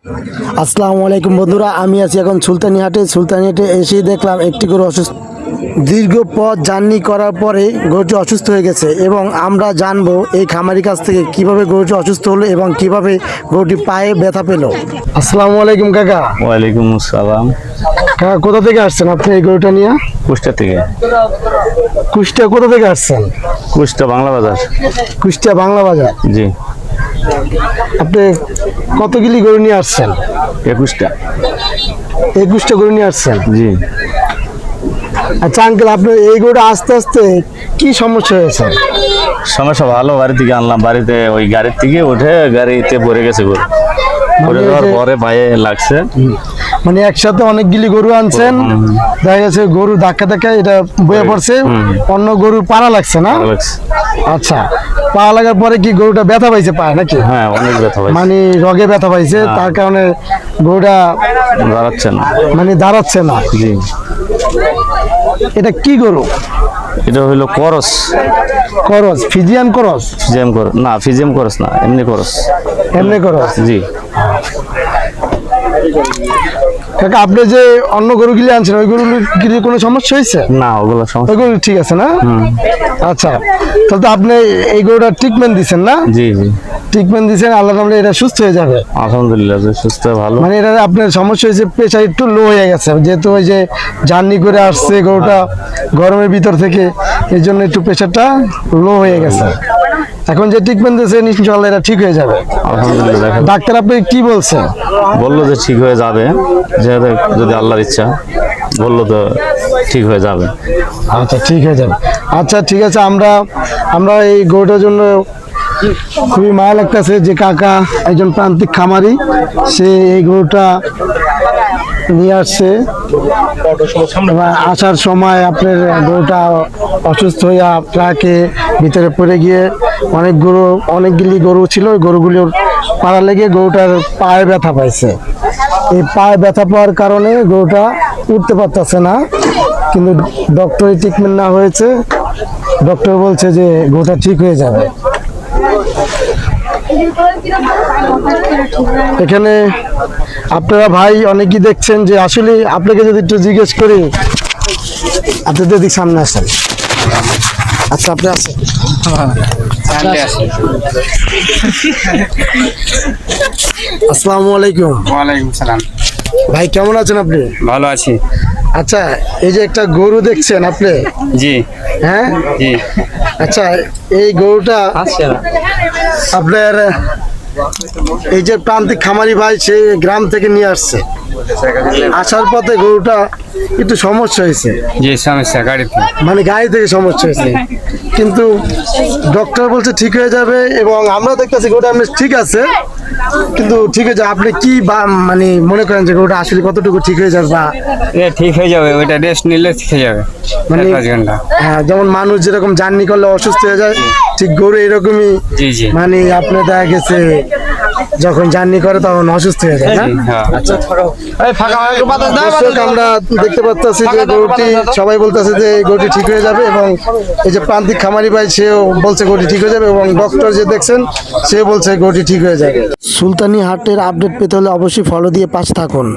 আসসালামু আলাইকুম বন্ধুরা, আমি আছি এখন সুলতানিহাটে। সুলতানিহাটে এসেই দেখলাম একটি গরু অসুস্থ। দীর্ঘ পথ জার্নি করার পরে গরুটি অসুস্থ হয়ে গেছে এবং আমরা জানবো এই খামারির কাছ থেকে কিভাবে গরুটি অসুস্থ হলো এবং কিভাবে গরুটি পায়ে ব্যথা পেল। আসসালামু আলাইকুম কাকা। ওয়ালাইকুম আসসালাম। কাকা, কোথা থেকে আসছেন আপনি এই গরুটা নিয়ে? কুষ্টিয়া থেকে। কুষ্টিয়া কোথা থেকে আসছেন? কুষ্টিয়া বাংলা বাজার। কুষ্টিয়া বাংলা বাজার। জি। আপনি কত কিলি গরু নিয়ে আসছেন? 21টা। 21টা গরু নিয়ে আসছেন? জি। আচ্ছা আঙ্কেল, আপনার এই গরুটা আস্তে আস্তে কি সমস্যা হয়েছে? সমস্যা ভালো, বাড়ি থেকে আনলাম, বাড়িতে ওই গাড়ির থেকে উঠে গাড়িতে পড়ে গেছে গরু। পড়ে যাওয়ার পরে পায়ে লাগছে। মানে একসাথে অনেকগুলি গরু আনছেন, দেখা গেছে গরু ধাক্কা ধাক্কা এটা বয়ে পড়ছে, অন্য গরুর পাড়া লাগছে না? আচ্ছা, পা লাগার পরে কি গরুটা ব্যথা পাইছে পায় নাকি? হ্যাঁ, অনেক ব্যথা পাইছে। মানে রগে ব্যথা পাইছে, তার কারণে গরুটা দাঁড়াচ্ছে না। মানে দাঁড়াচ্ছে না। জি। এটা কি গরু? এটা হইলো করস। করস? ফিজিয়ান করস? ফিজিয়াম করস না, ফিজিয়াম করস না, এমনি করস। এমনি করস? জি। কাকা, আপনি যে অন্য গরুগুলি আনছেন ওই গরুগুলির কোনো সমস্যা হয়েছে? না, ওগুলো সমস্যা। ওইগুলো ঠিক আছে না? আচ্ছা, তাহলে তো আপনি এই গরুটা ট্রিটমেন্ট দিচ্ছেন না? জি জি। ট্রিটমেন্ট দিচ্ছেন, আল্লাহ নামে এটা সুস্থ হয়ে যাবে আলহামদুলিল্লাহ, সুস্থ ভালো। মানে এটা আপনার সমস্যা হয়েছে প্রেশার একটু লো হয়ে গেছে, যেহেতু ওই যে জার্নি করে আসছে গরুটা গরমের ভিতর থেকে, এই জন্য একটু প্রেশারটা লো হয়ে গেছে। এখন যে ট্রিটমেন্ট দিয়েছেন ইনশাআল্লাহ এটা ঠিক হয়ে যাবে আলহামদুলিল্লাহ। ডাক্তার আপনি কি বলছে? বললো যে ঠিক হয়ে যাবে, যেহেতু যদি আল্লাহর ইচ্ছা, বললো তো ঠিক হয়ে যাবে। আচ্ছা, ঠিক হয়ে যাবে। আচ্ছা ঠিক আছে, আমরা এই গরুটার জন্য খুবই মায়া লাগতেছে যে কাকা একজন প্রান্তিক খামারি, সে এই গরুটা নিয়ে আসছে। আসার সময় আপনার গরুটা অসুস্থ হইয়া ট্রাকে ভিতরে পড়ে গিয়ে অনেকগুলি গরু ছিল, ওই গরুগুলোর পাড়া লেগে গরুটার পায়ে ব্যথা পাইছে। এই পায়ে ব্যথা পাওয়ার কারণে গরুটা উঠতে পারতেছে না, কিন্তু ডক্টরি ট্রিটমেন্ট না হয়েছে, ডক্টর বলছে যে গরুটা ঠিক হয়ে যাবে। এখানে আপনারা ভাই অনেকেই দেখছেন যে আসলে আপনাকে যদি একটু জিজ্ঞেস করি, আপনি যদি সামনে আসেন। আচ্ছা, আপনি আসেন। আসসালামু আলাইকুম। ওয়ালাইকুম সালাম। ভাই কেমন আছেন আপনি? ভালো আছি। আচ্ছা, এই যে একটা গরু দেখছেন আপনি? জি। হ্যাঁ জি। আচ্ছা, এই গরুটা আপনার এই যে প্রান্তিক খামারি ভাই সে গ্রাম থেকে নিয়ে আসছে, আসার পথে গরুটা একটু সমস্যা হয়েছে। জি, সমস্যা গাড়িতে, মানে গাড়ি থেকে সমস্যা হয়েছে, কিন্তু ডক্টর বলছে ঠিক হয়ে যাবে এবং আমরা দেখতেছি গরুটা আপনি ঠিক আছে, কিন্তু ঠিক হয়ে যাবে। আপনি কি মানে মনে করেন যে গরুটা আসলে কতটুকু ঠিক হয়ে যাবে? বা ঠিক হয়ে যাবে, ওইটা রেস্ট নিলে ঠিক হয়ে যাবে। মানে 5 ঘন্টা। হ্যাঁ, যেমন মানুষ যেরকম জার্নি করলে অসুস্থ হয়ে যায়, ঠিক গরু এরকমই। জি জি। মানে আপনি দেখা গেছে যখন জার্নি করে তখন অসুস্থ হয়ে যায় না? হ্যাঁ। আচ্ছা, দর্শক, আমরা দেখতে পাচ্ছি যে গরুটি, সবাই বলতেছে যে এই গরুটি ঠিক হয়ে যাবে এবং এই যে প্রান্তিক খামারি ভাই সেও বলছে গরুটি ঠিক হয়ে যাবে এবং ডক্টর যে দেখছেন সে বলছে গরুটি ঠিক হয়ে যাবে। সুলতানি হাটের আপডেট পেতে হলে অবশ্যই ফলো দিয়ে পাশে থাকুন।